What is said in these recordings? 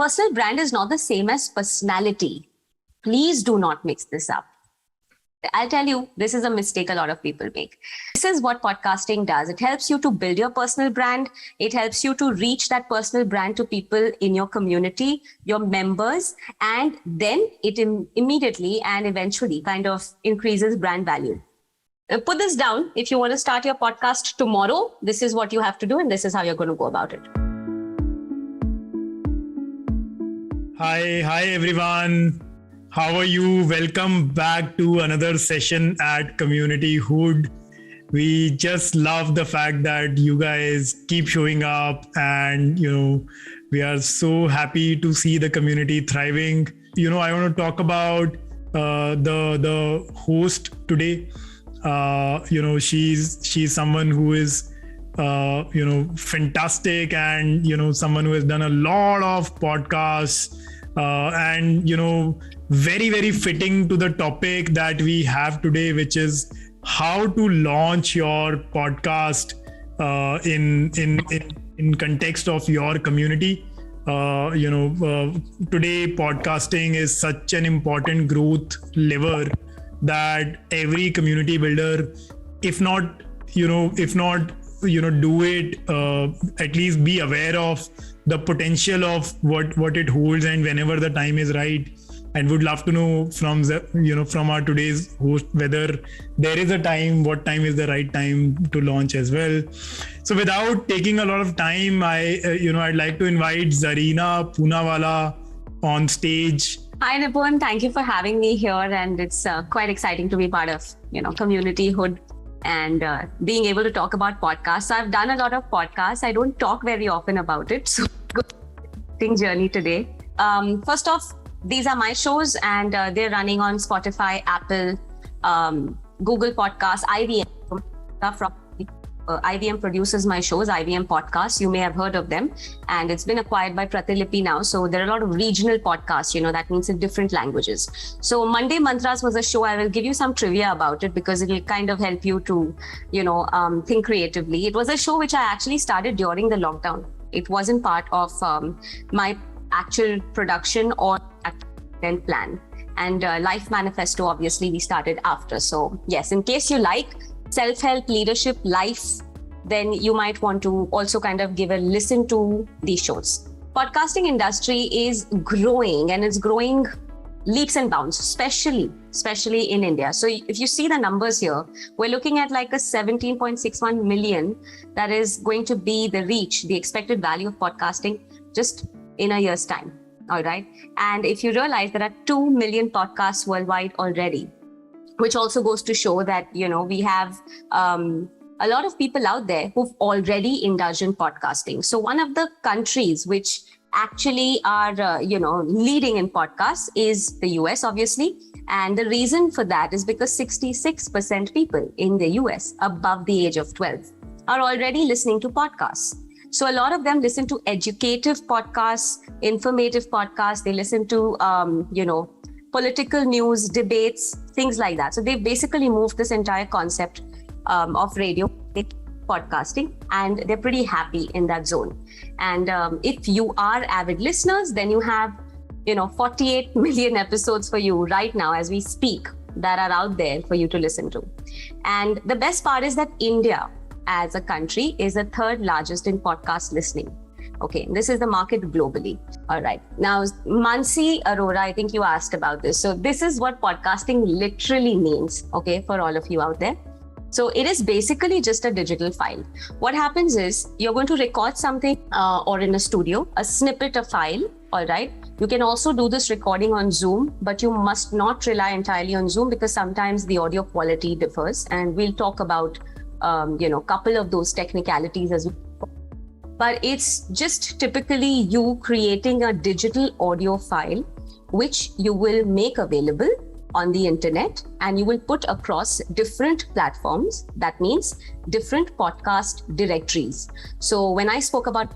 Personal brand is not the same as personality. Please do not mix this up. I'll tell you, this is a mistake a lot of people make. This is what podcasting does. It helps you to build your personal brand. It helps you to reach that personal brand to people in your community, your members, and then it immediately and eventually kind of increases brand value. Put this down. If you want to start your podcast tomorrow, this is what you have to do, and this is how you're going to go about it. Hi everyone. How are you? Welcome back to another session at Community Hood. We just love the fact that you guys keep showing up, and we are so happy to see the community thriving. I want to talk about the host today. She's someone who is fantastic, and someone who has done a lot of podcasts, and very, very fitting to the topic that we have today, which is how to launch your podcast in context of your community. Today podcasting is such an important growth lever that every community builder, if not do it, at least be aware of the potential of what it holds, and whenever the time is right. And would love to know from our today's host whether there is a time, what time is the right time to launch as well. So without taking a lot of time, I'd like to invite Zarina Poonawalla on stage. Hi Nipun, thank you for having me here, and it's quite exciting to be part of Community Hood and being able to talk about podcasts. So I've done a lot of podcasts. I don't talk very often about it, so good journey today. First off, these are my shows, and they're running on Spotify, Apple, Google Podcasts, IVM. IVM produces my shows, IVM Podcasts. You may have heard of them, and it's been acquired by Pratilipy now. So there are a lot of regional podcasts, that means in different languages. So Monday Mantras was a show. I will give you some trivia about it because it will kind of help you to, think creatively. It was a show which I actually started during the lockdown. It wasn't part of my actual production or content plan. And Life Manifesto, obviously, we started after. So yes, in case you like self-help, leadership, life, then you might want to also kind of give a listen to these shows. Podcasting industry is growing, and it's growing leaps and bounds, especially in India. So if you see the numbers here, we're looking at like a 17.61 million. That is going to be the reach, the expected value of podcasting just in a year's time. All right. And if you realize there are 2 million podcasts worldwide already, which also goes to show that, we have a lot of people out there who've already indulged in podcasting. So one of the countries which actually are, leading in podcasts is the US, obviously. And the reason for that is because 66% people in the US above the age of 12 are already listening to podcasts. So a lot of them listen to educative podcasts, informative podcasts. They listen to, political news, debates, things like that. So they've basically moved this entire concept of radio podcasting, and they're pretty happy in that zone. And if you are avid listeners, then you have, 48 million episodes for you right now as we speak that are out there for you to listen to. And the best part is that India as a country is the third largest in podcast listening. Okay, this is the market globally. All right. Now, Mansi Arora, I think you asked about this. So this is what podcasting literally means, okay, for all of you out there. So it is basically just a digital file. What happens is you're going to record something or in a studio, a snippet, a file, all right? You can also do this recording on Zoom, but you must not rely entirely on Zoom because sometimes the audio quality differs. And we'll talk about, couple of those technicalities as well. But it's just typically you creating a digital audio file, which you will make available on the internet, and you will put across different platforms. That means different podcast directories. So when I spoke about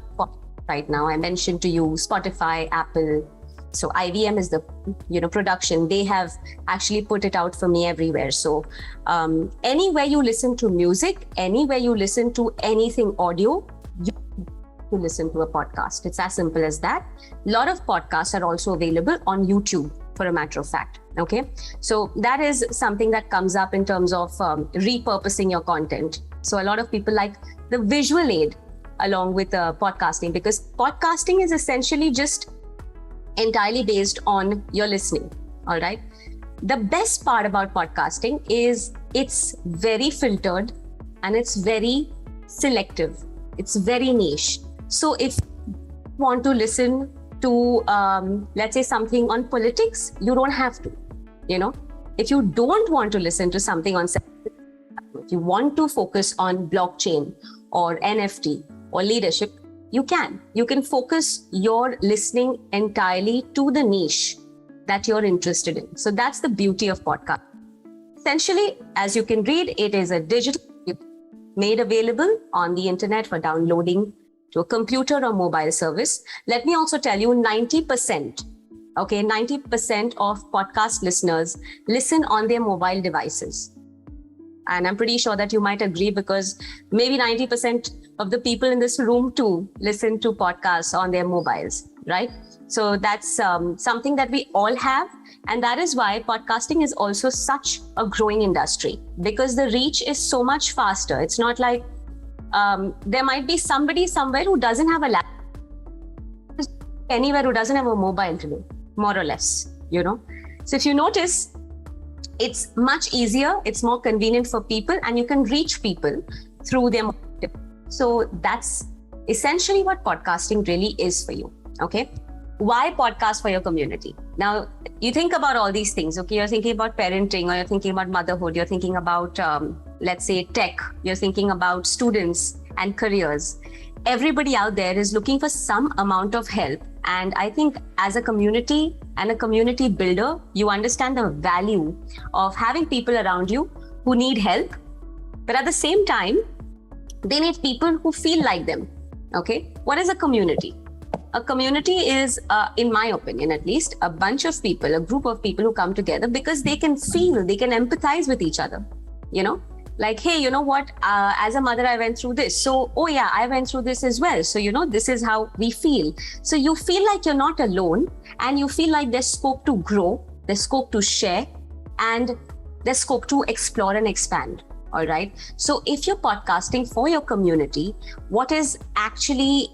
right now, I mentioned to you Spotify, Apple. So IVM is the production. They have actually put it out for me everywhere. So anywhere you listen to music, anywhere you listen to anything audio, you to listen to a podcast. It's as simple as that. A lot of podcasts are also available on YouTube, for a matter of fact. Okay, so that is something that comes up in terms of repurposing your content. So a lot of people like the visual aid along with podcasting, because podcasting is essentially just entirely based on your listening. All right. The best part about podcasting is it's very filtered and it's very selective. It's very niche. So if you want to listen to, let's say, something on politics, you don't have to. If you don't want to listen to something on, if you want to focus on blockchain or NFT or leadership, you can focus your listening entirely to the niche that you're interested in. So that's the beauty of podcast. Essentially, as you can read, it is a digital made available on the internet for downloading to a computer or mobile service. Let me also tell you 90% of podcast listeners listen on their mobile devices. And I'm pretty sure that you might agree, because maybe 90% of the people in this room too listen to podcasts on their mobiles, right? So that's something that we all have. And that is why podcasting is also such a growing industry, because the reach is so much faster. It's not like there might be somebody somewhere who doesn't have a laptop, anywhere who doesn't have a mobile today, more or less, So if you notice, it's much easier, it's more convenient for people, and you can reach people through their mobile. So that's essentially what podcasting really is for you. Okay. Why podcast for your community? Now, you think about all these things, okay? You're thinking about parenting, or you're thinking about motherhood, you're thinking about, let's say, tech, you're thinking about students and careers. Everybody out there is looking for some amount of help. And I think as a community and a community builder, you understand the value of having people around you who need help, but at the same time, they need people who feel like them, okay? What is a community? A community is, in my opinion at least, a bunch of people, a group of people who come together because they can feel, they can empathize with each other, Like, hey, you know what? As a mother, I went through this. So, oh yeah, I went through this as well. So, this is how we feel. So you feel like you're not alone, and you feel like there's scope to grow, there's scope to share, and there's scope to explore and expand. All right. So if you're podcasting for your community, what is actually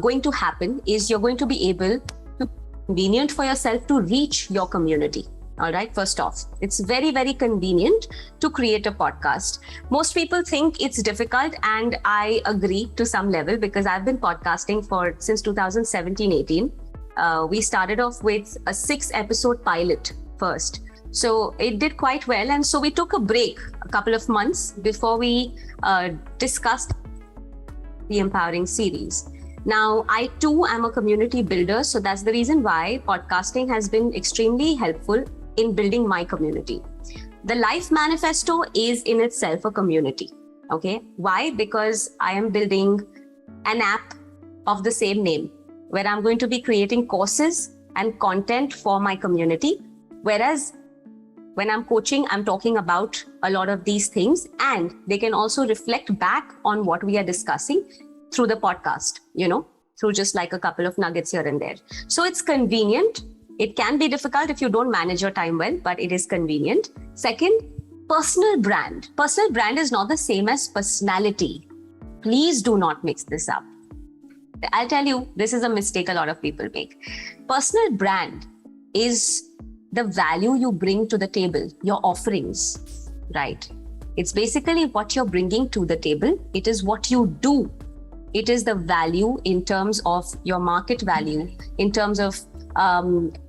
going to happen is you're going to be able to convenient for yourself to reach your community. All right. First off, it's very, very convenient to create a podcast. Most people think it's difficult, and I agree to some level, because I've been podcasting since 2017-18. We started off with a 6-episode pilot first. So it did quite well. And so we took a break a couple of months before we discussed the Empowering series. Now, I too am a community builder. So that's the reason why podcasting has been extremely helpful in building my community. The Life Manifesto is in itself a community. Okay. Why? Because I am building an app of the same name, where I'm going to be creating courses and content for my community. Whereas when I'm coaching, I'm talking about a lot of these things, and they can also reflect back on what we are discussing through the podcast, through just like a couple of nuggets here and there. So it's convenient. It can be difficult if you don't manage your time well, but it is convenient. Second, personal brand. Personal brand is not the same as personality. Please do not mix this up. I'll tell you, this is a mistake a lot of people make. Personal brand is the value you bring to the table, your offerings, right? It's basically what you're bringing to the table. It is what you do. It is the value in terms of your market value, in terms of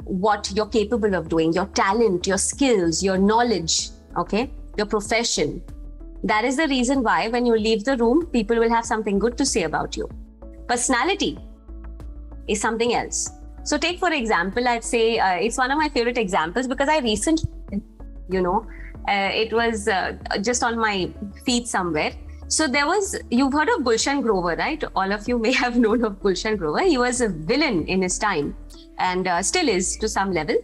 what you're capable of doing, your talent, your skills, your knowledge, okay, your profession. That is the reason why when you leave the room, people will have something good to say about you. Personality is something else. So take, for example, I'd say it's one of my favorite examples, because I recently, it was just on my feed somewhere. So you've heard of Gulshan Grover, right? All of you may have known of Gulshan Grover. He was a villain in his time, and still is to some level.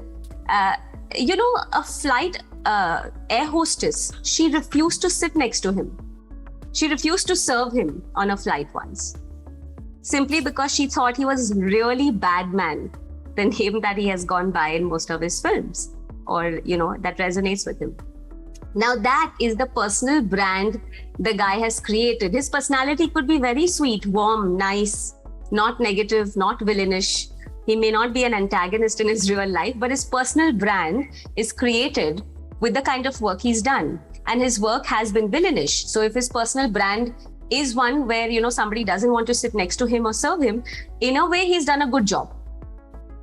A flight air hostess, she refused to sit next to him. She refused to serve him on a flight once. simply because she thought he was really bad man, the name that he has gone by in most of his films, or, that resonates with him. Now that is the personal brand the guy has created. His personality could be very sweet, warm, nice, not negative, not villainish. He may not be an antagonist in his real life, but his personal brand is created with the kind of work he's done. And his work has been villainish. So if his personal brand is one where, somebody doesn't want to sit next to him or serve him, in a way, he's done a good job.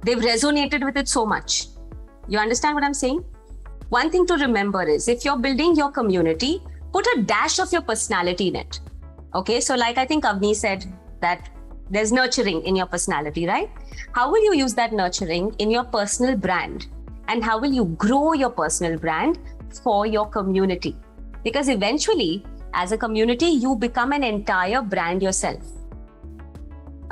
They've resonated with it so much. You understand what I'm saying? One thing to remember is, if you're building your community, put a dash of your personality in it. Okay, so like I think Avni said that there's nurturing in your personality, right? How will you use that nurturing in your personal brand? And how will you grow your personal brand for your community? Because eventually, as a community, you become an entire brand yourself.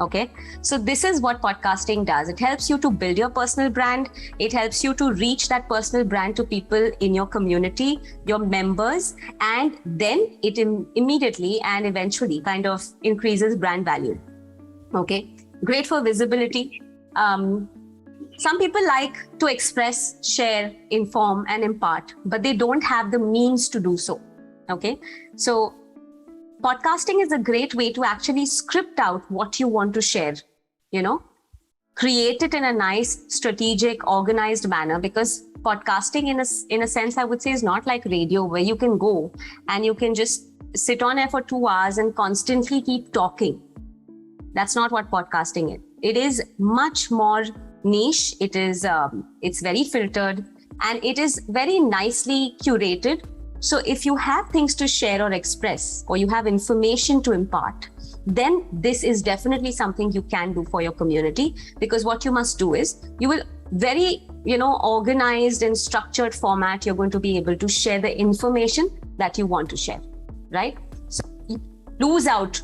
Okay, so this is what podcasting does. It helps you to build your personal brand. It helps you to reach that personal brand to people in your community, your members, and then it immediately and eventually kind of increases brand value. Okay, great for visibility. Some people like to express, share, inform, and impart, but they don't have the means to do so. Okay, so podcasting is a great way to actually script out what you want to share, create it in a nice, strategic, organized manner, because podcasting in a sense, I would say, is not like radio where you can go and you can just sit on air for 2 hours and constantly keep talking. That's not what podcasting is. It is much more niche. It is, it's very filtered and it is very nicely curated. So if you have things to share or express, or you have information to impart, then this is definitely something you can do for your community, because what you must do is you will very, organized and structured format, you're going to be able to share the information that you want to share, right? So lose out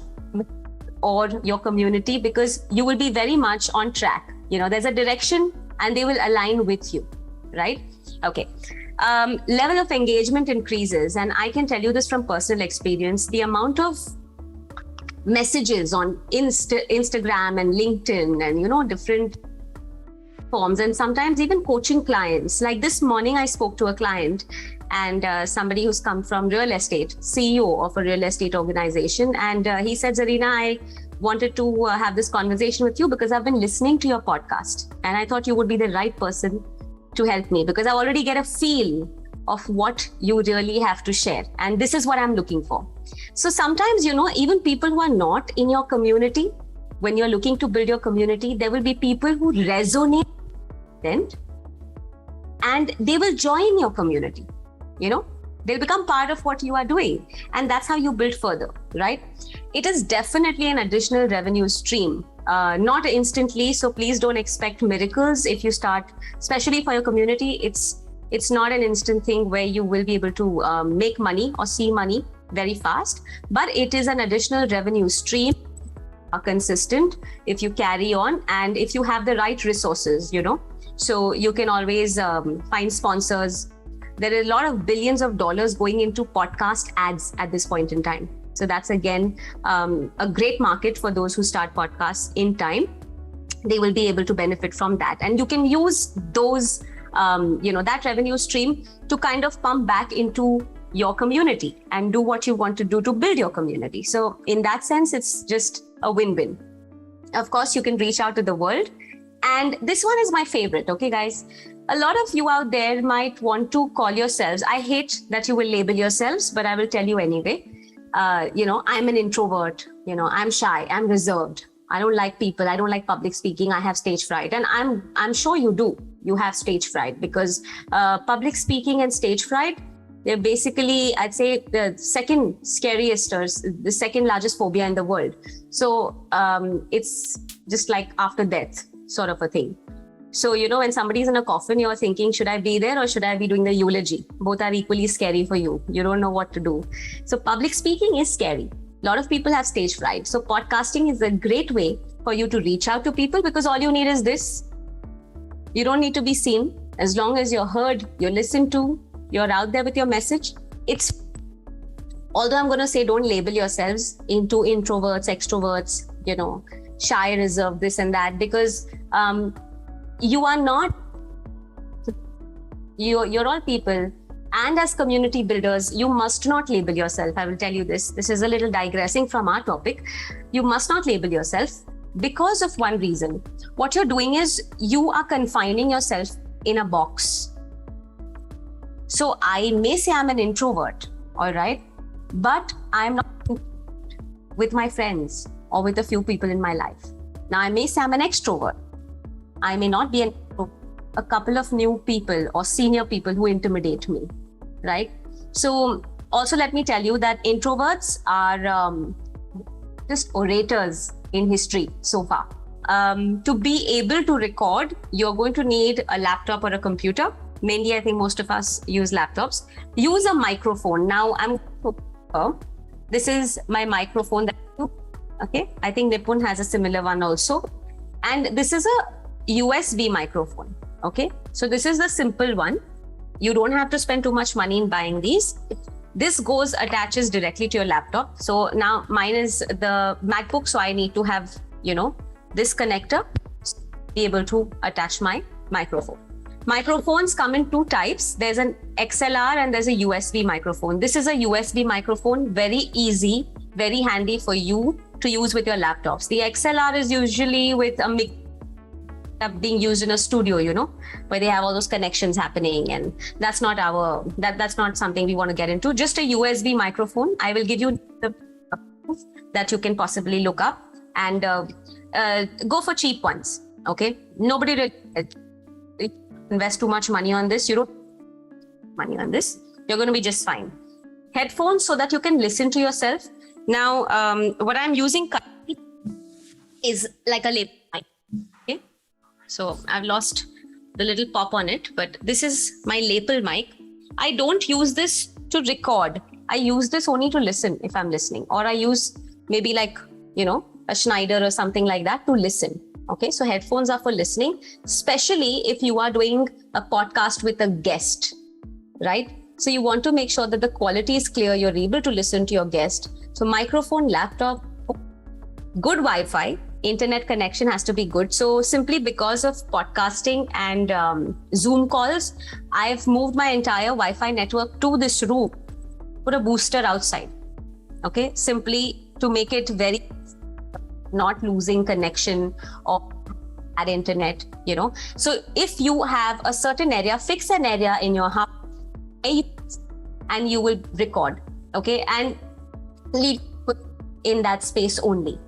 or your community, because you will be very much on track. There's a direction and they will align with you, right? Okay. Level of engagement increases, and I can tell you this from personal experience. The amount of messages on Instagram and LinkedIn and different forms, and sometimes even coaching clients. Like this morning, I spoke to a client and somebody who's come from real estate, CEO of a real estate organization, and he said, Zarina, I wanted to have this conversation with you because I've been listening to your podcast, and I thought you would be the right person to help me, because I already get a feel of what you really have to share. And this is what I'm looking for. So sometimes, even people who are not in your community, when you're looking to build your community, there will be people who resonate and they will join your community. They'll become part of what you are doing. And that's how you build further, right? It is definitely an additional revenue stream. Not instantly, so please don't expect miracles if you start, especially for your community. It's not an instant thing where you will be able to make money or see money very fast, but it is an additional revenue stream, consistent if you carry on and if you have the right resources, so you can always find sponsors. There are a lot of billions of dollars going into podcast ads at this point in time. So that's again a great market for those who start podcasts in time. They will be able to benefit from that. And you can use those, that revenue stream to kind of pump back into your community and do what you want to do to build your community. So in that sense, it's just a win-win. Of course, you can reach out to the world. And this one is my favorite, okay, guys? A lot of you out there might want to call yourselves, I hate that you will label yourselves, but I will tell you anyway. I'm an introvert, I'm shy, I'm reserved. I don't like people. I don't like public speaking. I have stage fright. And I'm sure you do. You have stage fright, because public speaking and stage fright, they're basically, I'd say, the second scariest or the second largest phobia in the world. So it's just like after death sort of a thing. So, when somebody's in a coffin, you're thinking, should I be there or should I be doing the eulogy? Both are equally scary for you. You don't know what to do. So public speaking is scary. A lot of people have stage fright. So podcasting is a great way for you to reach out to people, because all you need is this. You don't need to be seen. As long as you're heard, you're listened to, you're out there with your message. Although I'm going to say, don't label yourselves into introverts, extroverts, shy, reserved, this and that, because you are not, you're all people. And as community builders, you must not label yourself. I will tell you this. This is a little digressing from our topic. You must not label yourself because of one reason. What you're doing is you are confining yourself in a box. So I may say I'm an introvert, all right, but I'm not with my friends or with a few people in my life. Now I may say I'm an extrovert. I may not be a couple of new people or senior people who intimidate me, right? So also let me tell you that introverts are just orators in history so far. To be able to record, you're going to need a laptop or a computer. Mainly, I think most of us use laptops. Use a microphone. Now, this is my microphone. Okay, I think Nipun has a similar one also. And this is a USB microphone. Okay, so this is the simple one. You don't have to spend too much money in buying these. This attaches directly to your laptop. So now mine is the MacBook, so I need to have, this connector to be able to attach my microphone. Microphones come in two types. There's an XLR and there's a USB microphone. This is a USB microphone, very easy, very handy for you to use with your laptops. The XLR is usually with a mic being used in a studio, where they have all those connections happening, and that's not that's not something we want to get into. Just a USB microphone. I will give you the that you can possibly look up and go for cheap ones. Okay, nobody really invest too much money on this. You don't money on this. You're going to be just fine. Headphones so that you can listen to yourself. Now, what I'm using is like a lapel mic. Okay, so I've lost the little pop on it, but this is my lapel mic. I don't use this to record. I use this only to listen if I'm listening, or I use maybe like, a Schneider or something like that to listen. Okay, so headphones are for listening, especially if you are doing a podcast with a guest, right? So you want to make sure that the quality is clear, you're able to listen to your guest. So microphone, laptop, good Wi-Fi, internet connection has to be good. So simply because of podcasting and Zoom calls, I've moved my entire Wi-Fi network to this room, put a booster outside, okay? Simply to make it very not losing connection or at internet, So if you have a certain area, fix an area in your house and you will record, okay? And leave in that space only,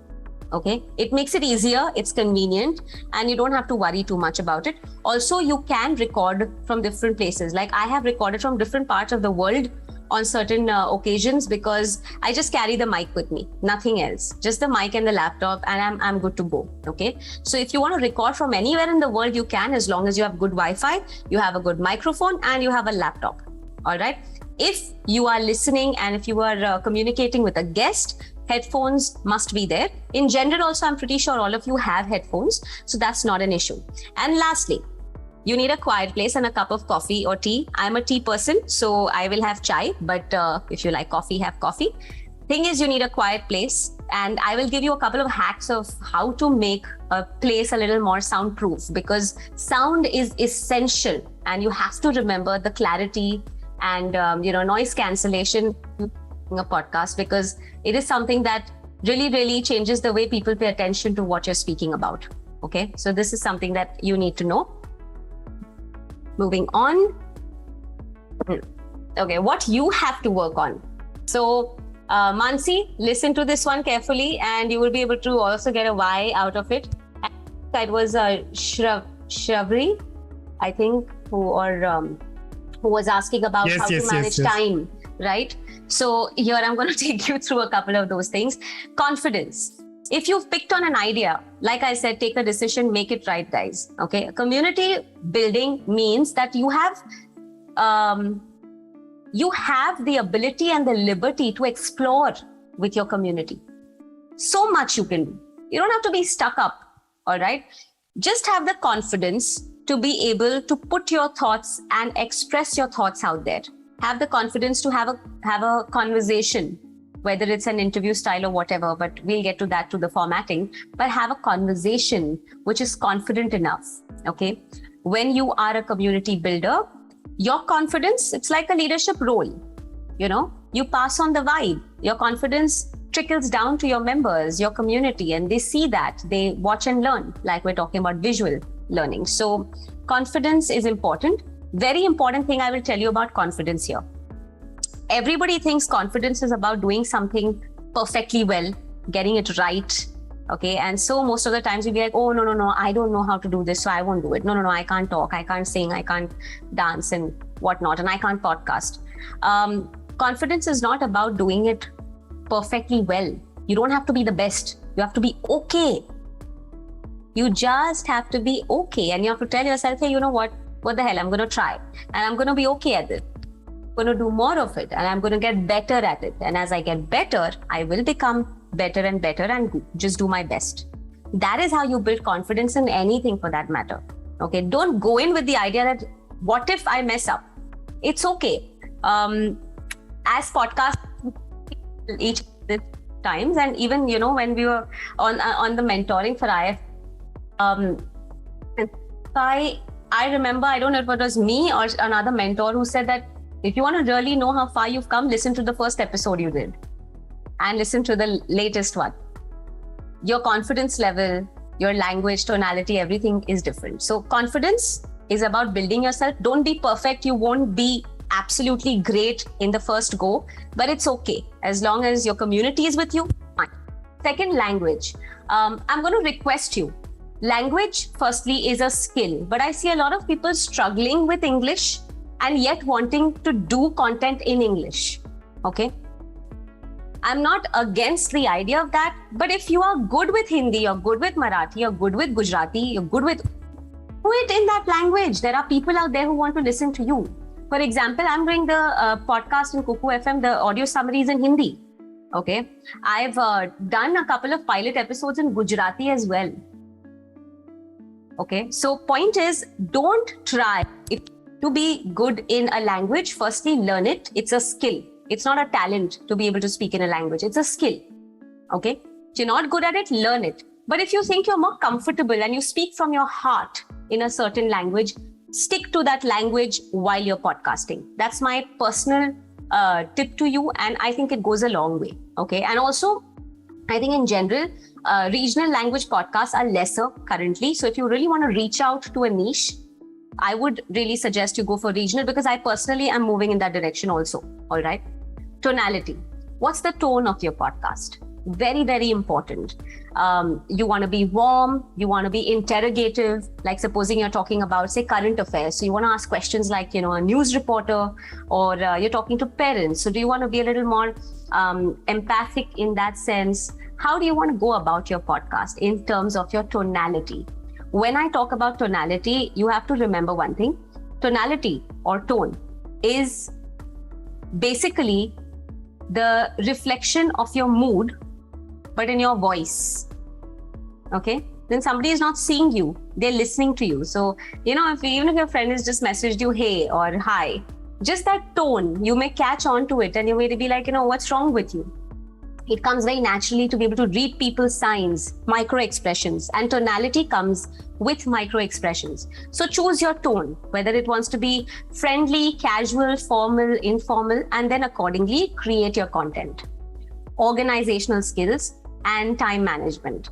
okay? It makes it easier, it's convenient, and you don't have to worry too much about it. Also, you can record from different places. Like I have recorded from different parts of the world on certain occasions because I just carry the mic with me, nothing else, just the mic and the laptop, and I'm good to go. Okay, so if you want to record from anywhere in the world, you can, as long as you have good Wi-Fi, you have a good microphone, and you have a laptop. All right. If you are listening and if you are communicating with a guest, headphones must be there. In general, also, I'm pretty sure all of you have headphones, so that's not an issue. And lastly, you need a quiet place and a cup of coffee or tea. I'm a tea person, so I will have chai, but if you like coffee, have coffee. Thing is, you need a quiet place, and I will give you a couple of hacks of how to make a place a little more soundproof, because sound is essential, and you have to remember the clarity and noise cancellation in a podcast, because it is something that really changes the way people pay attention to what you're speaking about. Okay, so this is something that you need to know. Moving on. Okay, what you have to work on. So Mansi, listen to this one carefully and you will be able to also get a why out of it. It was Shravri, I think, who was asking about how to manage time, right? So here I'm going to take you through a couple of those things. Confidence. If you've picked on an idea, like I said, take a decision, make it right, guys. Okay. Community building means that you have the ability and the liberty to explore with your community. So much you can do. You don't have to be stuck up. All right. Just have the confidence to be able to put your thoughts and express your thoughts out there. Have the confidence to have a conversation whether it's an interview style or whatever, but we'll get to that, to the formatting. But have a conversation which is confident enough, okay? When you are a community builder, your confidence, it's like a leadership role, you know? You pass on the vibe. Your confidence trickles down to your members, your community, and they see that. They watch and learn, like we're talking about visual learning. So confidence is important. Very important thing I will tell you about confidence here. Everybody thinks confidence is about doing something perfectly well, getting it right, okay? And so most of the times you'll be like, oh, no, I don't know how to do this, so I won't do it. No, I can't talk, I can't sing, I can't dance and whatnot, and I can't podcast. Confidence is not about doing it perfectly well. You don't have to be the best. You have to be okay. You just have to be okay. And you have to tell yourself, hey, you know what the hell, I'm going to try. And I'm going to be okay at it. I'm going to do more of it. And I'm going to get better at it. And as I get better, I will become better and better and just do my best. That is how you build confidence in anything for that matter. Okay. Don't go in with the idea that what if I mess up? It's okay. As podcasts, each times, and even, you know, when we were on the mentoring for IF, I remember, I don't know if it was me or another mentor who said that if you want to really know how far you've come, listen to the first episode you did and listen to the latest one. Your confidence level, your language, tonality, everything is different. So confidence is about building yourself. Don't be perfect. You won't be absolutely great in the first go, but it's okay. As long as your community is with you, fine. Second, language. I'm going to request you. Language, firstly, is a skill, but I see a lot of people struggling with English and yet wanting to do content in English. Okay. I'm not against the idea of that, but if you are good with Hindi, you're good with Marathi, you're good with Gujarati, you're good with, do it in that language. There are people out there who want to listen to you. For example, I'm doing the podcast in Kuku FM, the audio summaries in Hindi. Okay. I've done a couple of pilot episodes in Gujarati as well. Okay. So point is, don't try to be good in a language. Firstly, learn it. It's a skill. It's not a talent to be able to speak in a language. It's a skill. Okay. If you're not good at it, learn it. But if you think you're more comfortable and you speak from your heart in a certain language, stick to that language while you're podcasting. That's my personal tip to you. And I think it goes a long way. Okay. And also, I think in general, regional language podcasts are lesser currently. So if you really want to reach out to a niche, I would really suggest you go for regional, because I personally am moving in that direction also. All right. Tonality. What's the tone of your podcast? Very, very important. You want to be warm. You want to be interrogative. Like supposing you're talking about, say, current affairs. So you want to ask questions like, you know, a news reporter, or you're talking to parents. So do you want to be a little more empathic in that sense? How do you want to go about your podcast in terms of your tonality? When I talk about tonality, you have to remember one thing. Tonality or tone is basically the reflection of your mood, but in your voice. Okay. Then somebody is not seeing you, they're listening to you. So, you know, even if your friend has just messaged you, hey or hi, just that tone, you may catch on to it and you may be like, you know, what's wrong with you? It comes very naturally to be able to read people's signs, micro expressions, and tonality comes with micro expressions. So choose your tone, whether it wants to be friendly, casual, formal, informal, and then accordingly create your content. Organizational skills and time management.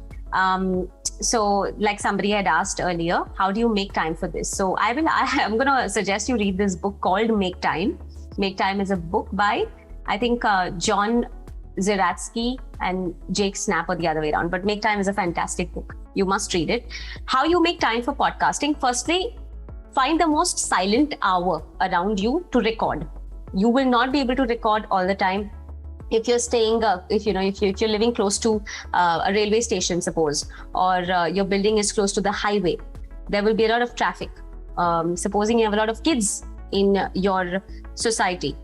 So like somebody had asked earlier, how do you make time for this? So I'm going to suggest you read this book called Make Time. Make Time is a book by, I think, John Zeratsky and Jake Snap, or the other way around. But Make Time is a fantastic book. You must read it. How you make time for podcasting? Firstly, find the most silent hour around you to record. You will not be able to record all the time. If you're staying, if you're living close to a railway station, suppose, or your building is close to the highway, there will be a lot of traffic. Supposing you have a lot of kids in your society,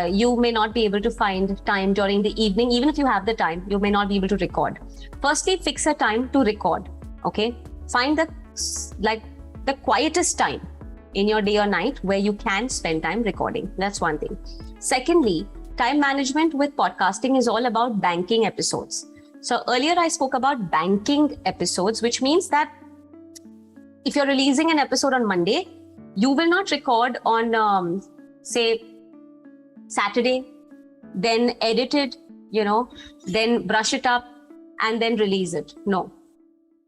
you may not be able to find time during the evening. Even if you have the time, you may not be able to record. Firstly, fix a time to record. Okay, find the quietest time in your day or night where you can spend time recording. That's one thing. Secondly, Time management with podcasting is all about banking episodes. So earlier I spoke about banking episodes, which means that if you're releasing an episode on Monday, you will not record on, say, Saturday, then edit it, then brush it up and then release it. No.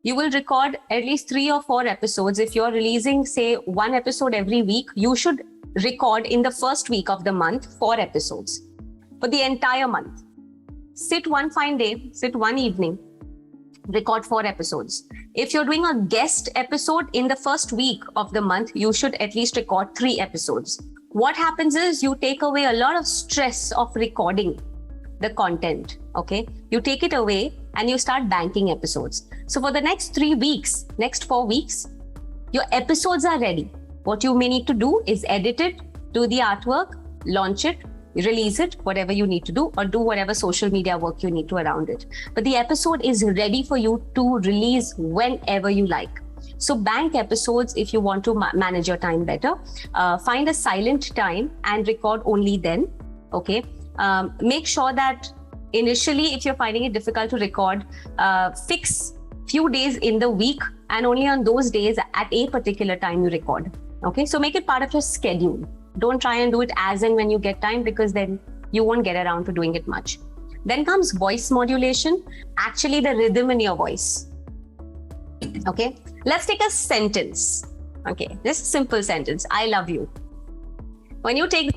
You will record at least 3 or 4 episodes. If you're releasing, say, 1 episode every week, you should record in the first week of the month 4 episodes for the entire month. Sit one fine day, sit one evening, record 4 episodes. If you're doing a guest episode in the first week of the month, you should at least record 3 episodes. What happens is you take away a lot of stress of recording the content, okay? You take it away and you start banking episodes. So for the next 3 weeks, next 4 weeks, your episodes are ready. What you may need to do is edit it, do the artwork, launch it, release it, whatever you need to do, or do whatever social media work you need to around it. But the episode is ready for you to release whenever you like. So bank episodes if you want to manage your time better. Find a silent time and record only then, okay? Make sure that initially, if you're finding it difficult to record, fix few days in the week and only on those days at a particular time you record, okay? So make it part of your schedule. Don't try and do it as and when you get time, because then you won't get around to doing it much. Then comes voice modulation, actually the rhythm in your voice. Okay, let's take a sentence. Okay, this simple sentence, I love you. When you take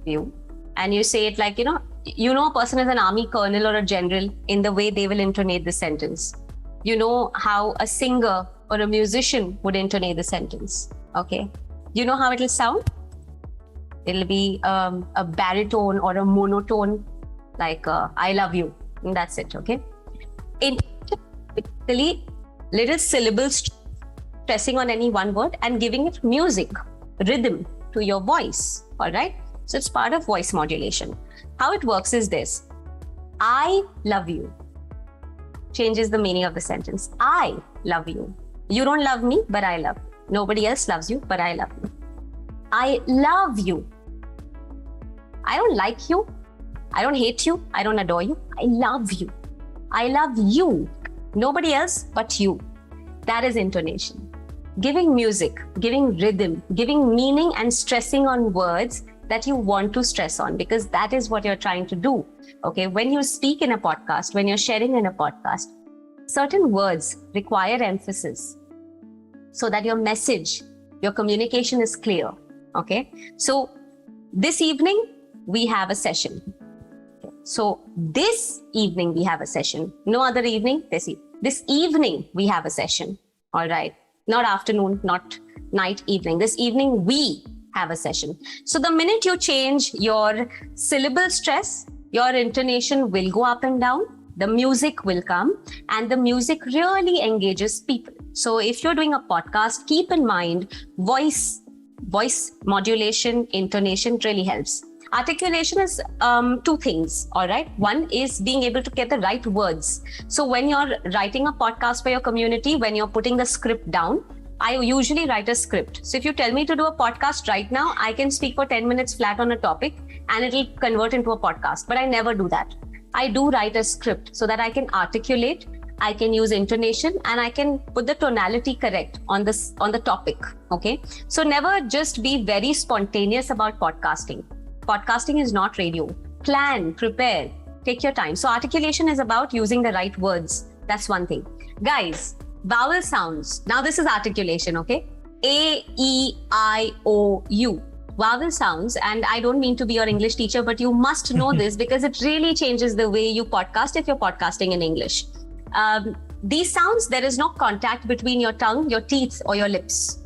you and you say it like, a person is an army colonel or a general in the way they will intonate the sentence. You know how a singer or a musician would intonate the sentence. Okay, you know how it will sound? It'll be a baritone or a monotone, like I love you. And that's it, okay? Basically, little syllables pressing on any one word and giving it music, rhythm to your voice, all right? So it's part of voice modulation. How it works is this. I love you changes the meaning of the sentence. I love you. You don't love me, but I love you. Nobody else loves you, but I love you. I love you. I don't like you. I don't hate you. I don't adore you. I love you. I love you. Nobody else but you. That is intonation. Giving music, giving rhythm, giving meaning and stressing on words that you want to stress on, because that is what you're trying to do. Okay, when you speak in a podcast, when you're sharing in a podcast, certain words require emphasis so that your message, your communication is clear. Okay, so this evening we have a session. So this evening we have a session. No other evening, this evening we have a session. All right, not afternoon, not night, evening. This evening we have a session. So the minute you change your syllable stress, your intonation will go up and down, the music will come, and the music really engages people. So if you're doing a podcast, keep in mind voice modulation, intonation really helps. Articulation is 2 things, all right? One is being able to get the right words. So when you're writing a podcast for your community, when you're putting the script down, I usually write a script. So if you tell me to do a podcast right now, I can speak for 10 minutes flat on a topic and it'll convert into a podcast, but I never do that. I do write a script so that I can articulate, I can use intonation, and I can put the tonality correct on the topic, okay? So never just be very spontaneous about podcasting. Podcasting is not radio. Plan, prepare, take your time. So articulation is about using the right words. That's one thing. Guys, vowel sounds. Now this is articulation, okay? A, E, I, O, U. Vowel sounds, and I don't mean to be your English teacher, but you must know this because it really changes the way you podcast if you're podcasting in English. These sounds, there is no contact between your tongue, your teeth, or your lips.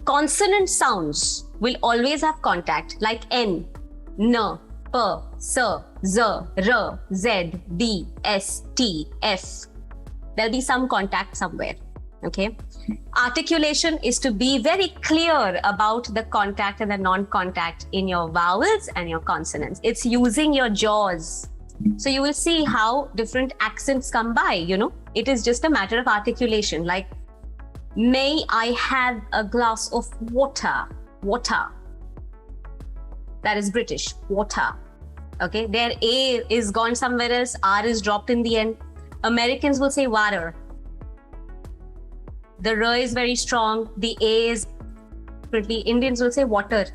Consonant sounds will always have contact, like N, N, P, S, Z, R, Z, D, S, T, F. There'll be some contact somewhere, okay? Articulation is to be very clear about the contact and the non-contact in your vowels and your consonants. It's using your jaws. So you will see how different accents come by, It is just a matter of articulation, like, may I have a glass of water? Water. That is British, water. Okay, their A is gone somewhere else, R is dropped in the end. Americans will say water. The R is very strong, the A is pretty. Indians will say water.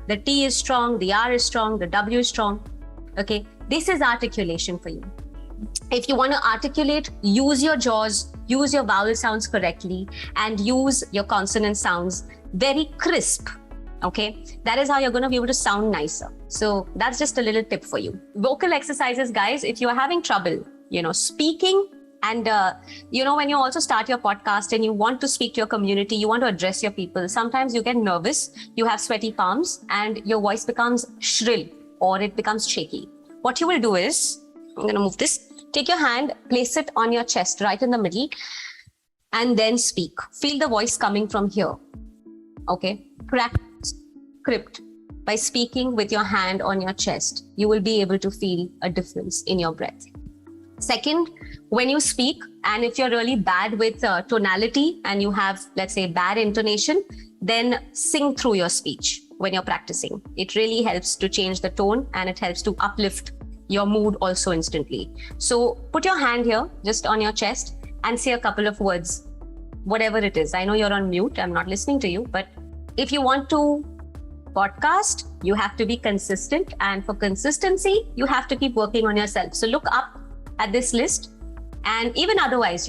The T is strong, the R is strong, the W is strong. Okay, this is articulation for you. If you want to articulate, use your jaws, use your vowel sounds correctly, and use your consonant sounds very crisp. Okay, that is how you're going to be able to sound nicer. So that's just a little tip for you. Vocal exercises, guys, if you're having trouble, speaking, and when you also start your podcast and you want to speak to your community, you want to address your people, sometimes you get nervous, you have sweaty palms, and your voice becomes shrill or it becomes shaky. What you will do is, I'm going to move this. Take your hand, place it on your chest, right in the middle, and then speak. Feel the voice coming from here. Okay? Practice script by speaking with your hand on your chest. You will be able to feel a difference in your breath. Second, when you speak, and if you're really bad with tonality and you have, let's say, bad intonation, then sing through your speech when you're practicing. It really helps to change the tone and it helps to uplift your mood also instantly. So put your hand here, just on your chest, and say a couple of words, whatever it is. I know you're on mute, I'm not listening to you, but if you want to podcast, you have to be consistent. And for consistency, you have to keep working on yourself. So look up at this list, and even otherwise,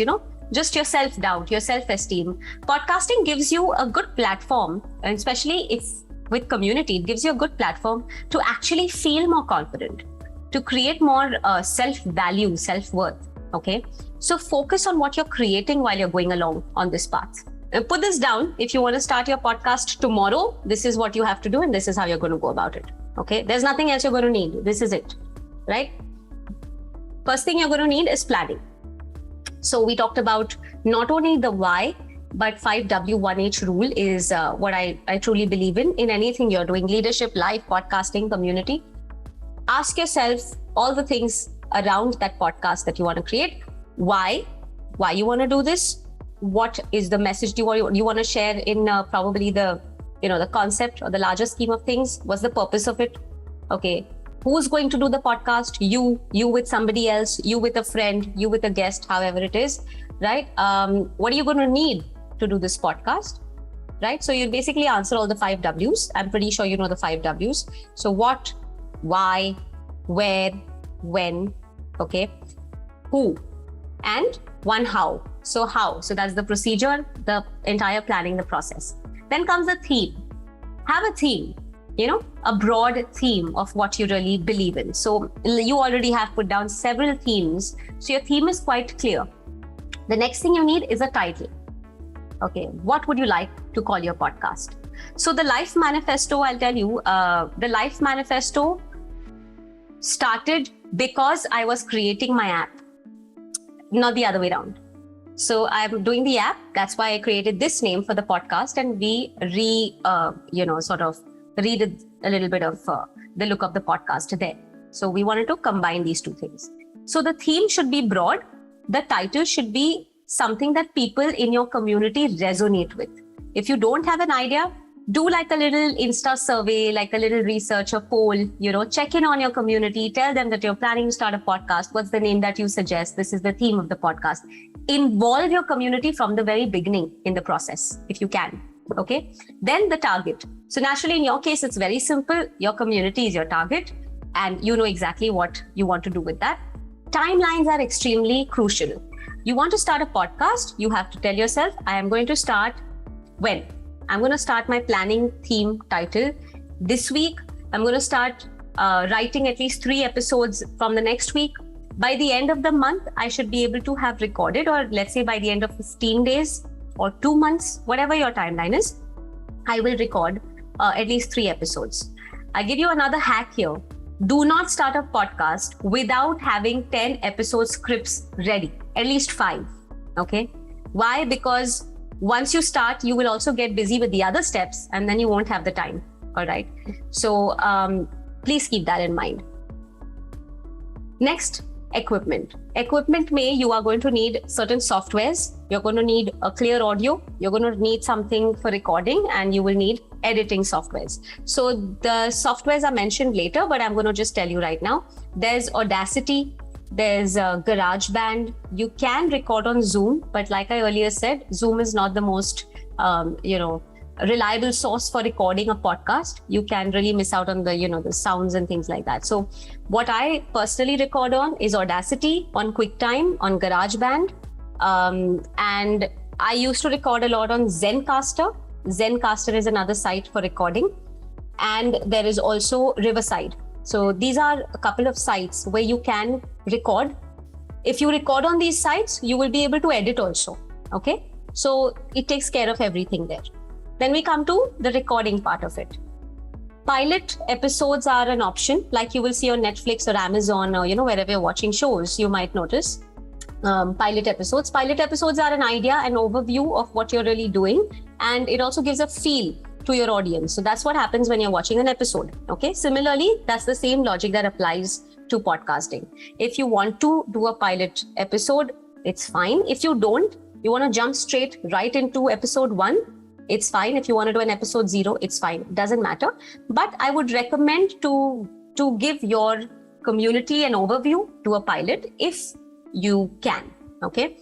just your self-doubt, your self-esteem. Podcasting gives you a good platform, and especially if with community, it gives you a good platform to actually feel more confident, to create more self-value, self-worth. Okay, so focus on what you're creating while you're going along on this path. Put this down. If you want to start your podcast tomorrow, this is what you have to do, and this is how you're going to go about it. Okay, there's nothing else you're going to need. This is it, right? First thing you're going to need is planning. So we talked about not only the why, but 5W1H rule is what I truly believe in anything you're doing: leadership, life, podcasting, community. Ask yourself all the things around that podcast that you want to create. Why you want to do this? What is the message you want to share in probably the concept or the larger scheme of things? What's the purpose of it? Okay, who's going to do the podcast? You with somebody else, you with a friend, you with a guest, however it is, right? What are you going to need to do this podcast, right? So you basically answer all the 5 W's. I'm pretty sure you know the 5 W's. So what, why, where, when, okay, who, and one how. So how? So that's the procedure, the entire planning, the process. Then comes the theme. Have a theme, a broad theme of what you really believe in. So you already have put down several themes. So your theme is quite clear. The next thing you need is a title. Okay, what would you like to call your podcast? So the Life Manifesto, I'll tell you, the Life Manifesto started because I was creating my app, not the other way around. So I'm doing the app. That's why I created this name for the podcast, and we sort of redid a little bit of the look of the podcast there. So we wanted to combine these two things. So the theme should be broad. The title should be something that people in your community resonate with. If you don't have an idea, do like a little Insta survey, like a little research or poll, check in on your community, tell them that you're planning to start a podcast. What's the name that you suggest? This is the theme of the podcast. Involve your community from the very beginning in the process, if you can. Okay. Then the target. So naturally, in your case, it's very simple. Your community is your target, and you know exactly what you want to do with that. Timelines are extremely crucial. You want to start a podcast, you have to tell yourself, I am going to start when? I'm going to start my planning theme title this week. I'm going to start writing at least 3 episodes from the next week. By the end of the month, I should be able to have recorded, or let's say by the end of 15 days or 2 months, whatever your timeline is, I will record at least 3 episodes. I give you another hack here. Do not start a podcast without having 10 episode scripts ready, at least 5. Okay. Why? Because once you start, you will also get busy with the other steps, and then you won't have the time. All right. So please keep that in mind. Next, Equipment may you are going to need certain softwares, you're going to need a clear audio, you're going to need something for recording, and you will need editing softwares. So the softwares are mentioned later, but I'm going to just tell you right now. There's Audacity, there's GarageBand. You can record on Zoom, but like I earlier said, Zoom is not the most reliable source for recording a podcast. You can really miss out on the sounds and things like that. So what I personally record on is Audacity, on QuickTime, on GarageBand, and I used to record a lot on Zencaster. Zencaster is another site for recording, and there is also Riverside. So these are a couple of sites where you can record. If you record on these sites, you will be able to edit also. Okay, so it takes care of everything there. Then we come to the recording part of it. Pilot episodes are an option, like you will see on Netflix or Amazon, or wherever you're watching shows, you might notice pilot episodes. Pilot episodes are an idea, an overview of what you're really doing, and it also gives a feel to your audience. So that's what happens when you're watching an episode. Okay. Similarly, that's the same logic that applies to podcasting. If you want to do a pilot episode, it's fine. If you don't, you want to jump straight right into episode 1, it's fine. If you want to do an episode 0, it's fine. It doesn't matter. But I would recommend to give your community an overview to a pilot if you can. Okay.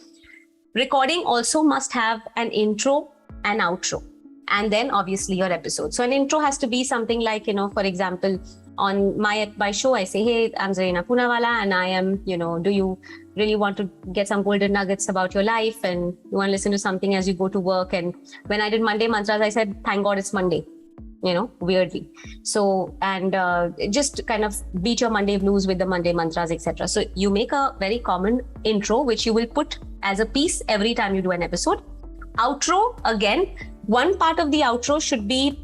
Recording also must have an intro and outro, and then obviously your episode. So an intro has to be something like, for example, on my show, I say, hey, I'm Zarina Poonawalla, and I am, do you really want to get some golden nuggets about your life, and you want to listen to something as you go to work? And when I did Monday Mantras, I said, thank God it's Monday, weirdly. So, and just kind of beat your Monday blues with the Monday Mantras, etc. So you make a very common intro, which you will put as a piece every time you do an episode. Outro, again, one part of the outro should be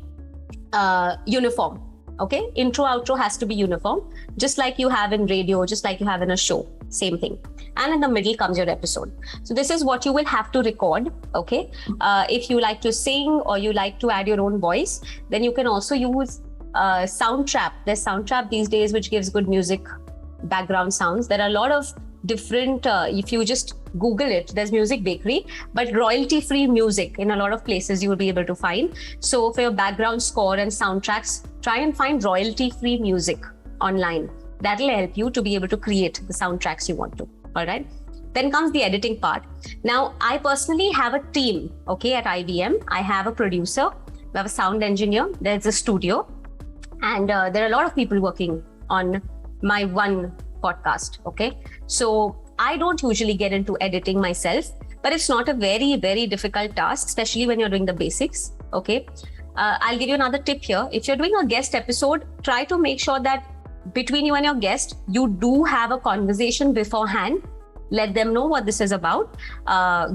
uniform. Okay, intro, outro has to be uniform, just like you have in radio, just like you have in a show, same thing. And in the middle comes your episode. So this is what you will have to record. Okay, if you like to sing or you like to add your own voice, then you can also use Soundtrap. There's Soundtrap these days, which gives good music background sounds. There are a lot of different, if you just Google it, there's Music Bakery, but royalty-free music in a lot of places you will be able to find. So for your background score and soundtracks, try and find royalty-free music online. That'll help you to be able to create the soundtracks you want to. All right. Then comes the editing part. Now, I personally have a team, okay, at IBM. I have a producer, we have a sound engineer, there's a studio, and there are a lot of people working on my one podcast. Okay. So I don't usually get into editing myself, but it's not a very, very difficult task, especially when you're doing the basics. Okay. I'll give you another tip here. If you're doing a guest episode, try to make sure that between you and your guest, you do have a conversation beforehand. Let them know what this is about.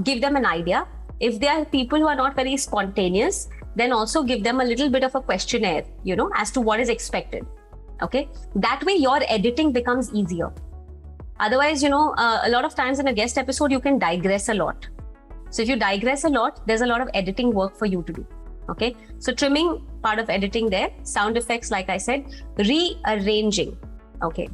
Give them an idea. If there are people who are not very spontaneous, then also give them a little bit of a questionnaire, as to what is expected. Okay. That way your editing becomes easier. Otherwise, a lot of times in a guest episode, you can digress a lot. So if you digress a lot, there's a lot of editing work for you to do. Okay. So trimming, part of editing there, sound effects, like I said, rearranging. Okay.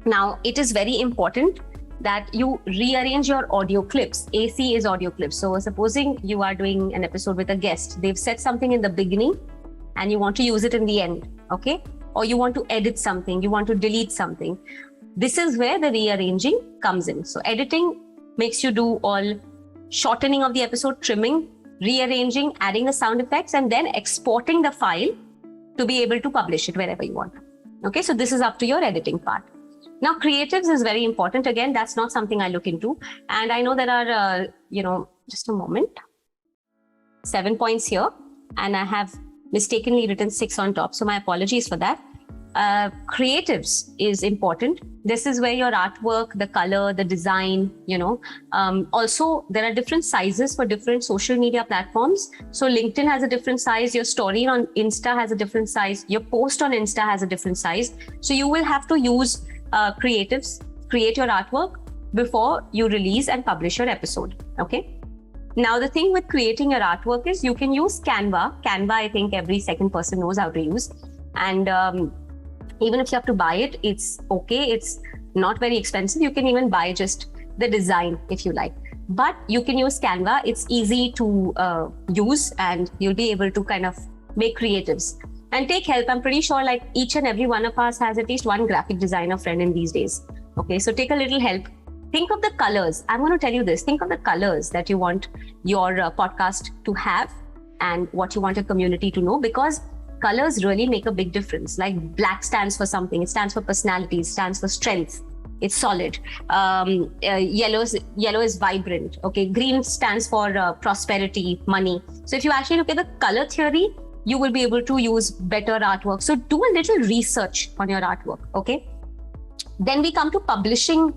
Now it is very important that you rearrange your audio clips. AC is audio clips. So supposing you are doing an episode with a guest, they've said something in the beginning and you want to use it in the end. Okay. Or you want to edit something, you want to delete something. This is where the rearranging comes in. So editing makes you do all shortening of the episode, trimming, rearranging, adding the sound effects, and then exporting the file to be able to publish it wherever you want. Okay, so this is up to your editing part. Now, creatives is very important. Again, that's not something I look into. And I know there are, just a moment, 7 points here, and I have mistakenly written 6 on top. So my apologies for that. Creatives is important. This is where your artwork, the color, the design, also there are different sizes for different social media platforms. So LinkedIn has a different size, your story on Insta has a different size, your post on Insta has a different size. So you will have to use creatives, create your artwork before you release and publish your episode. Okay. Now, the thing with creating your artwork is you can use Canva. Canva, I think every second person knows how to use. And even if you have to buy it, it's okay. It's not very expensive. You can even buy just the design if you like. But you can use Canva. It's easy to use, and you'll be able to kind of make creatives and take help. I'm pretty sure like each and every one of us has at least one graphic designer friend in these days. Okay, so take a little help. Think of the colors. I'm going to tell you this. Think of the colors that you want your podcast to have and what you want your community to know, because colors really make a big difference. Like black stands for something. It stands for personality. It stands for strength. It's solid. Yellow is vibrant. Okay, green stands for prosperity, money. So if you actually look at the color theory, you will be able to use better artwork. So do a little research on your artwork. Okay. Then we come to publishing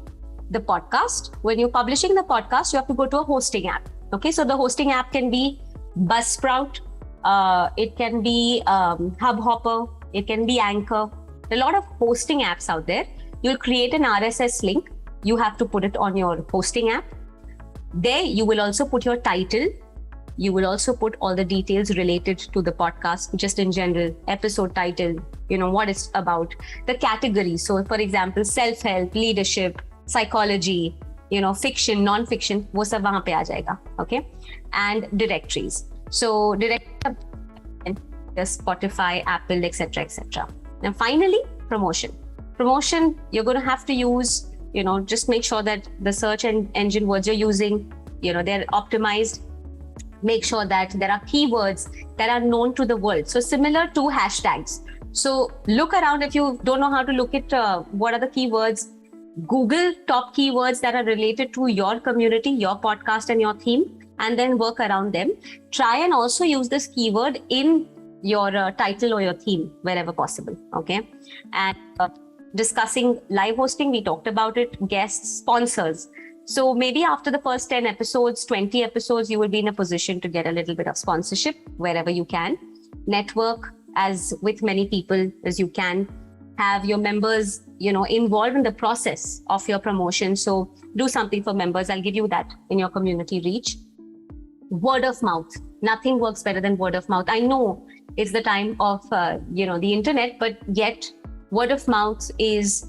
the podcast. When you're publishing the podcast, you have to go to a hosting app. Okay, so the hosting app can be Buzzsprout. It can be Hubhopper. It can be Anchor. There are a lot of hosting apps out there. You'll create an RSS link. You have to put it on your hosting app. There, you will also put your title. You will also put all the details related to the podcast, just in general, episode title, what it's about, the categories. So for example, self-help, leadership, psychology, fiction, non-fiction, wo sab wahan pe aa jayega. Okay. And directories. So Spotify, Apple, etc., etc. And finally, promotion. Promotion, you're going to have to use, just make sure that the search engine words you're using, they're optimized. Make sure that there are keywords that are known to the world. So similar to hashtags. So look around. If you don't know how to look at what are the keywords, Google top keywords that are related to your community, your podcast and your theme, and then work around them. Try and also use this keyword in your title or your theme wherever possible. Okay. And discussing live hosting, we talked about it, guests, sponsors. So maybe after the first 10 episodes, 20 episodes, you will be in a position to get a little bit of sponsorship wherever you can. Network as with many people as you can. Have your members, involved in the process of your promotion. So do something for members. I'll give you that in your community reach. Word of mouth. Nothing works better than word of mouth. I know it's the time of, the internet, but yet word of mouth is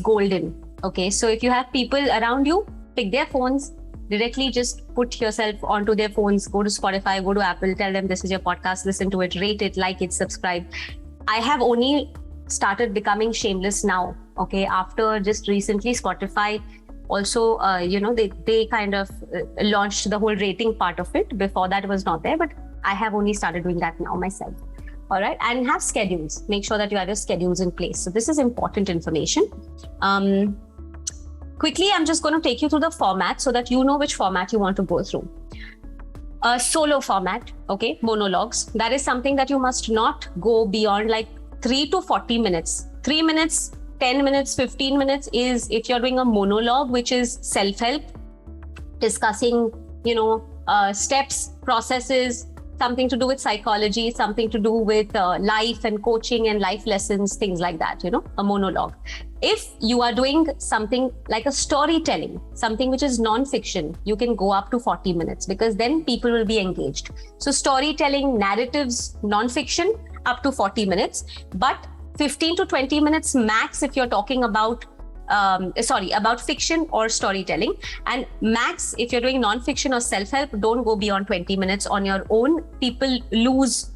golden. Okay, so if you have people around you, pick their phones, directly just put yourself onto their phones, go to Spotify, go to Apple, tell them this is your podcast, listen to it, rate it, like it, subscribe. I have only started becoming shameless now, okay, after just recently Spotify also, they kind of launched the whole rating part of it. Before that, it was not there, but I have only started doing that now myself. All right, and have schedules. Make sure that you have your schedules in place. So this is important information. Quickly, I'm just going to take you through the format so that you know which format you want to go through. A solo format, okay, monologues. That is something that you must not go beyond like 3 to 40 minutes. 3 minutes, 10 minutes, 15 minutes is if you're doing a monologue, which is self-help, discussing, steps, processes, something to do with psychology, something to do with life and coaching and life lessons, things like that, a monologue. If you are doing something like a storytelling, something which is non-fiction, you can go up to 40 minutes because then people will be engaged. So storytelling, narratives, non-fiction, up to 40 minutes, but 15 to 20 minutes max if you're talking about about fiction or storytelling, and max if you're doing non-fiction or self-help, don't go beyond 20 minutes on your own. People lose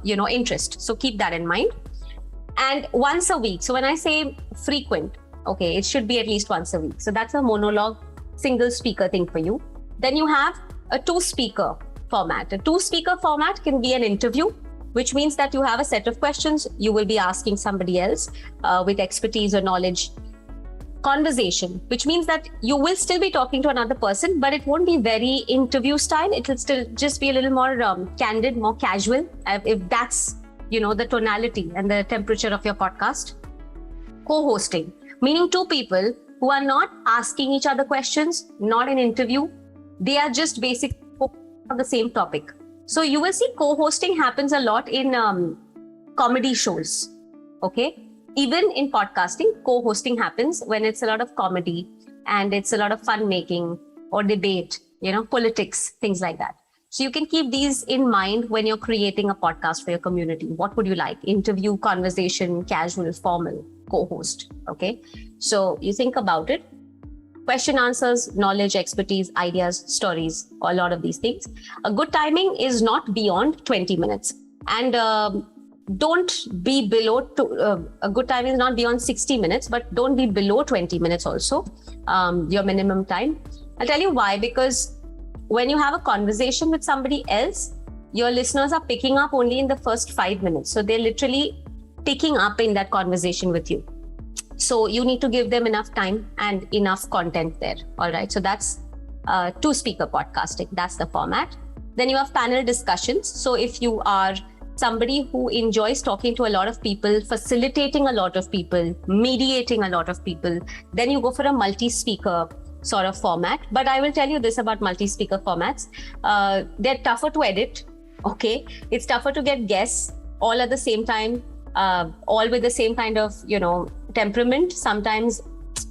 interest, so keep that in mind. And once a week, so when I say frequent, okay, it should be at least once a week. So that's a monologue, single speaker thing for you. Then you have a 2-speaker format. A 2-speaker format can be an interview, which means that you have a set of questions you will be asking somebody else with expertise or knowledge. Conversation, which means that you will still be talking to another person, but it won't be very interview style. It will still just be a little more candid, more casual, if that's, the tonality and the temperature of your podcast. Co-hosting, meaning 2 people who are not asking each other questions, not an interview. They are just basically on the same topic. So you will see co-hosting happens a lot in comedy shows, okay? Even in podcasting, co-hosting happens when it's a lot of comedy and it's a lot of fun making or debate, politics, things like that. So you can keep these in mind when you're creating a podcast for your community. What would you like? Interview, conversation, casual, formal? co-host. Okay. So you think about it. Question, answers, knowledge, expertise, ideas, stories, a lot of these things. A good timing is not beyond 20 minutes. And don't be below, a good timing is not beyond 60 minutes, but don't be below 20 minutes also, your minimum time. I'll tell you why, because when you have a conversation with somebody else, your listeners are picking up only in the first 5 minutes. So they're literally picking up in that conversation with you. So you need to give them enough time and enough content there. All right. So that's two-speaker podcasting. That's the format. Then you have panel discussions. So if you are somebody who enjoys talking to a lot of people, facilitating a lot of people, mediating a lot of people, then you go for a multi-speaker sort of format. But I will tell you this about multi-speaker formats. They're tougher to edit. Okay. It's tougher to get guests all at the same time, all with the same kind of, temperament. Sometimes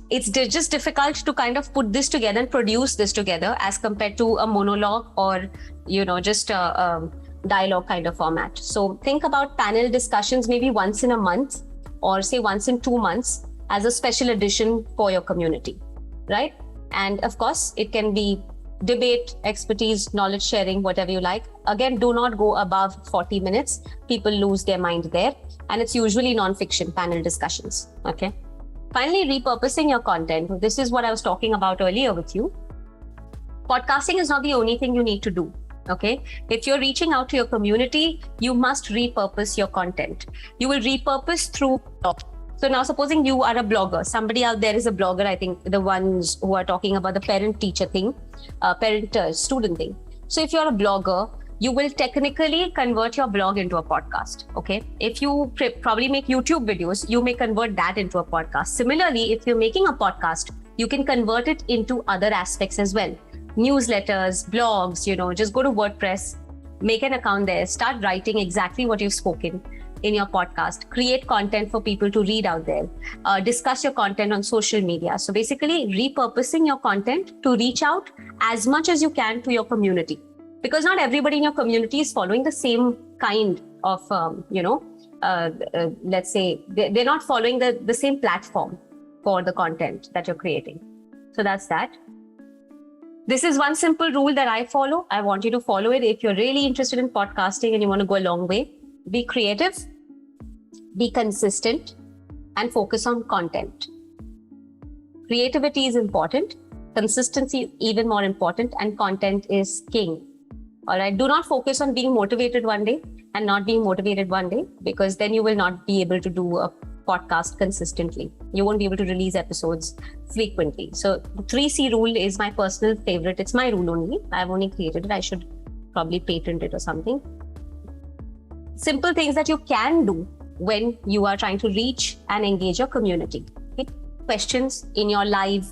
it's just difficult to kind of put this together and produce this together as compared to a monologue or, just a dialogue kind of format. So think about panel discussions maybe once in a month or say once in 2 months as a special edition for your community, right? And of course, it can be debate, expertise, knowledge sharing, whatever you like. Again, do not go above 40 minutes. People lose their mind there. And it's usually non-fiction panel discussions. Okay. Finally, repurposing your content. This is what I was talking about earlier with you. Podcasting is not the only thing you need to do. Okay. If you're reaching out to your community, you must repurpose your content. You will repurpose through. So now supposing you are a blogger, somebody out there is a blogger, I think the ones who are talking about the parent-teacher thing, parent-student thing. So if you're a blogger, you will technically convert your blog into a podcast, okay? If you probably make YouTube videos, you may convert that into a podcast. Similarly, if you're making a podcast, you can convert it into other aspects as well. Newsletters, blogs, just go to WordPress, make an account there, start writing exactly what you've spoken in your podcast, create content for people to read out there, discuss your content on social media. So basically repurposing your content to reach out as much as you can to your community, because not everybody in your community is following the same kind of, let's say they're not following the same platform for the content that you're creating. So that's that. This is one simple rule that I follow. I want you to follow it. If you're really interested in podcasting and you want to go a long way, be creative, be consistent, and focus on content. Creativity is important, consistency even more important, and content is king. All right. Do not focus on being motivated one day and not being motivated one day, because then you will not be able to do a podcast consistently. You won't be able to release episodes frequently. So the 3C rule is my personal favorite. It's my rule only. I've only created it. I should probably patent it or something. Simple things that you can do when you are trying to reach and engage your community. Okay? Questions in your live,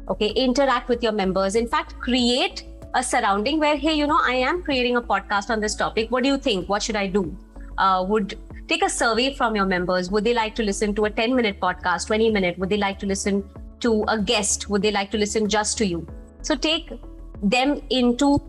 okay? Interact with your members. In fact, create a surrounding where, hey, I am creating a podcast on this topic. What do you think? What should I do? Would take a survey from your members. Would they like to listen to a 10-minute podcast, 20-minute? Would they like to listen to a guest? Would they like to listen just to you? So take them into,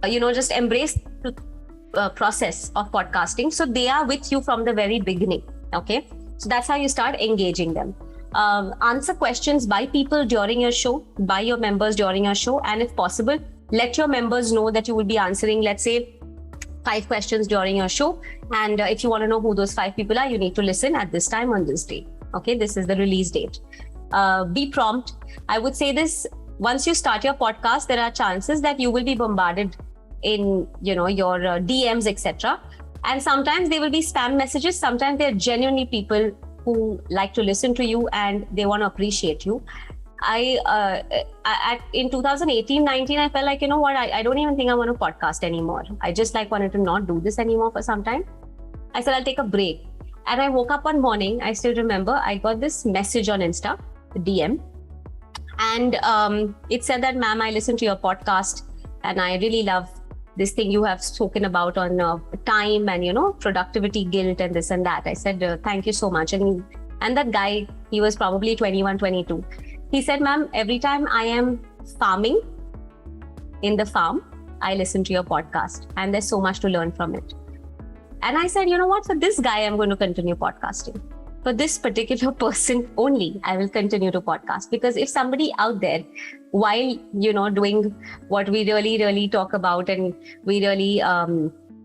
just embrace the process of podcasting. So they are with you from the very beginning. Okay. So that's how you start engaging them. Answer questions by people during your show, by your members during your show. And if possible, let your members know that you will be answering, let's say, 5 questions during your show. And if you want to know who those 5 people are, you need to listen at this time on this day. Okay. This is the release date. Be prompt. I would say this, once you start your podcast, there are chances that you will be bombarded in your DMs, etc. And sometimes they will be spam messages. Sometimes they're genuinely people who like to listen to you and they want to appreciate you. In 2018-19, I felt like, I don't even think I want to podcast anymore. I just wanted to not do this anymore for some time. I said, I'll take a break. And I woke up one morning, I still remember, I got this message on Insta, DM. And it said that, ma'am, I listened to your podcast and I really love this thing you have spoken about on time and, productivity guilt and this and that. I said, thank you so much. And that guy, he was probably 21, 22. He said, ma'am, every time I am farming in the farm, I listen to your podcast and there's so much to learn from it. And I said, you know what? For this guy, I'm going to continue podcasting. for this particular person only, I will continue to podcast. Because if somebody out there, while, doing what we really, really talk about and we really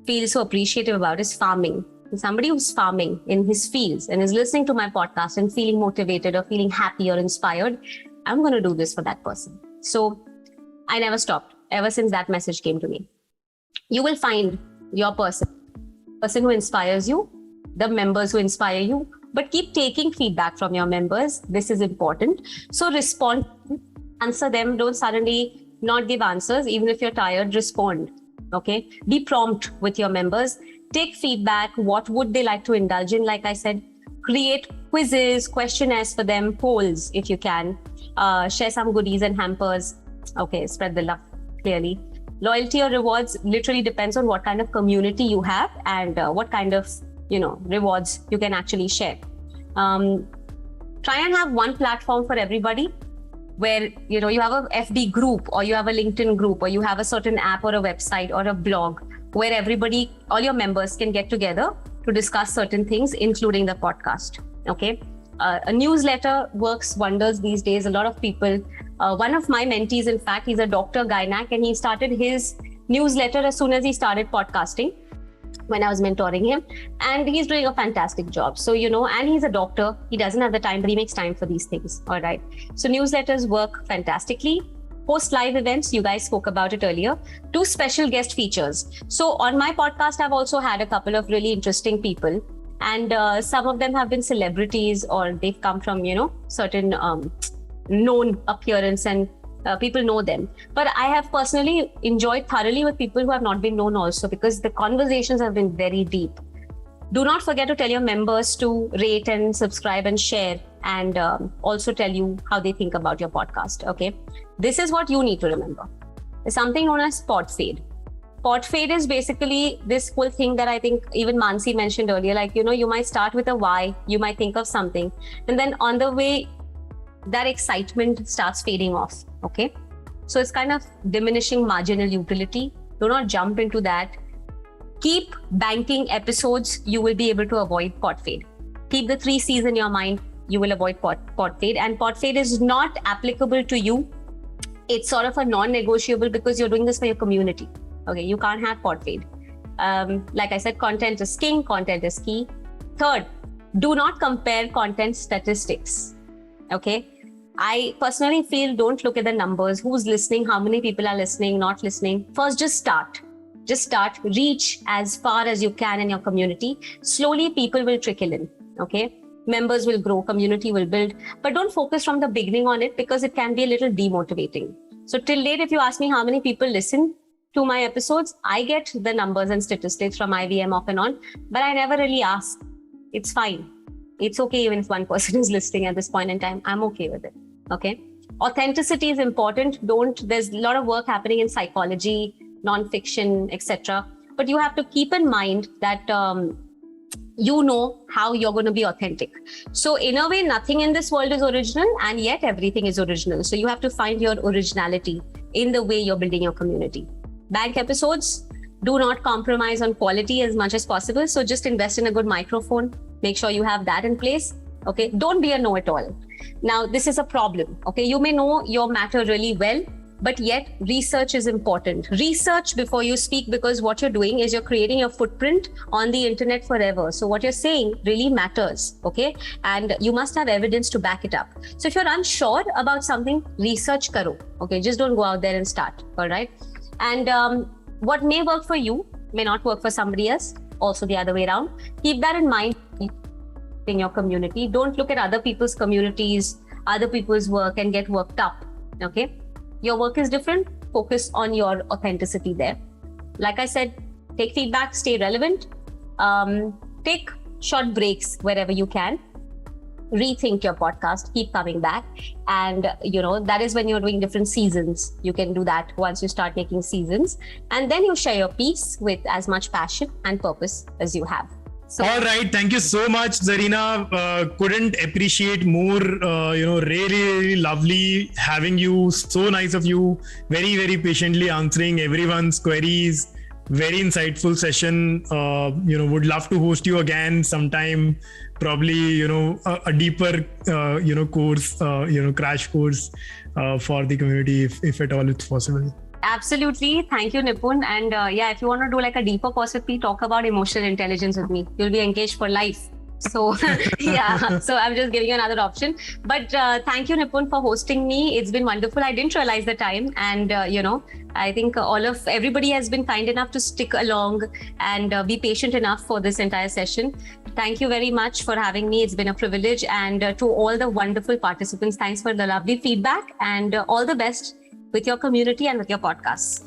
feel so appreciative about is farming. Somebody who's farming in his fields and is listening to my podcast and feeling motivated or feeling happy or inspired, I'm going to do this for that person. So I never stopped ever since that message came to me. You will find your person who inspires you, the members who inspire you, but keep taking feedback from your members. This is important. So respond, answer them. Don't suddenly not give answers. Even if you're tired, respond. Okay. Be prompt with your members. Take feedback. What would they like to indulge in? Like I said, create quizzes, questionnaires for them, polls if you can. Share some goodies and hampers. Okay, spread the love clearly. Loyalty or rewards literally depends on what kind of community you have and what kind of rewards you can actually share. Try and have one platform for everybody where you have a FB group or you have a LinkedIn group or you have a certain app or a website or a blog where everybody, all your members can get together to discuss certain things, including the podcast. Okay. A newsletter works wonders these days. A lot of people, one of my mentees, in fact, he's a doctor gynac, and he started his newsletter as soon as he started podcasting when I was mentoring him, and he's doing a fantastic job. So, and he's a doctor. He doesn't have the time, but he makes time for these things. All right. So newsletters work fantastically. Post live events, you guys spoke about it earlier. 2 special guest features. So on my podcast, I've also had a couple of really interesting people. And some of them have been celebrities or they've come from, certain known appearance and people know them. But I have personally enjoyed thoroughly with people who have not been known also because the conversations have been very deep. Do not forget to tell your members to rate and subscribe and share and also tell you how they think about your podcast. Okay. This is what you need to remember. There's something known as pod fade. Pod fade is basically this whole thing that I think even Mansi mentioned earlier, like, you might start with a why, you might think of something, and then on the way, that excitement starts fading off. Okay. So it's kind of diminishing marginal utility. Do not jump into that. Keep banking episodes. You will be able to avoid pod fade. Keep the 3 C's in your mind. You will avoid pod fade. And pod fade is not applicable to you. It's sort of a non-negotiable because you're doing this for your community. Okay, you can't have pod fade. Like I said, content is king, content is key. Third, do not compare content statistics. Okay, I personally feel don't look at the numbers, who's listening, how many people are listening, not listening. First, just start. Reach as far as you can in your community. Slowly, people will trickle in. Okay, members will grow, community will build, but don't focus from the beginning on it because it can be a little demotivating. So till date, if you ask me how many people listen to my episodes, I get the numbers and statistics from IVM off and on, but I never really ask. It's fine. It's okay even if one person is listening at this point in time. I'm okay with it. Okay. Authenticity is important. There's a lot of work happening in psychology, non-fiction, etc. But you have to keep in mind that you know how you're going to be authentic. So in a way, nothing in this world is original, and yet everything is original. So you have to find your originality in the way you're building your community. Bank episodes, do not compromise on quality as much as possible. So just invest in a good microphone. Make sure you have that in place. Okay. Don't be a know-it-all. Now, this is a problem. Okay. You may know your matter really well, but yet research is important. Research before you speak, because what you're doing is you're creating a footprint on the internet forever. So what you're saying really matters. Okay. And you must have evidence to back it up. So if you're unsure about something, research karo. Okay. Just don't go out there and start. All right. And what may work for you may not work for somebody else. Also the other way around. Keep that in mind in your community. Don't look at other people's communities, other people's work and get worked up. Okay. Your work is different. Focus on your authenticity there. Like I said, take feedback, stay relevant. Take short breaks wherever you can. Rethink your podcast, keep coming back. And, that is when you're doing different seasons. You can do that once you start making seasons. And then you share your piece with as much passion and purpose as you have. So, all right. Thank you so much, Zarina. Couldn't appreciate more, really, really lovely having you. So nice of you. Very, very patiently answering everyone's queries. very insightful session. Would love to host you again sometime. Probably, a deeper, course, crash course for the community, if at all it's possible. Absolutely. Thank you, Nipun. And if you want to do like a deeper course with me, talk about emotional intelligence with me. You'll be engaged for life. So so I'm just giving you another option. But thank you, Nipun, for hosting me. It's been wonderful. I didn't realize the time. And, I think everybody has been kind enough to stick along and be patient enough for this entire session. Thank you very much for having me. It's been a privilege. And to all the wonderful participants, thanks for the lovely feedback and all the best with your community and with your podcasts.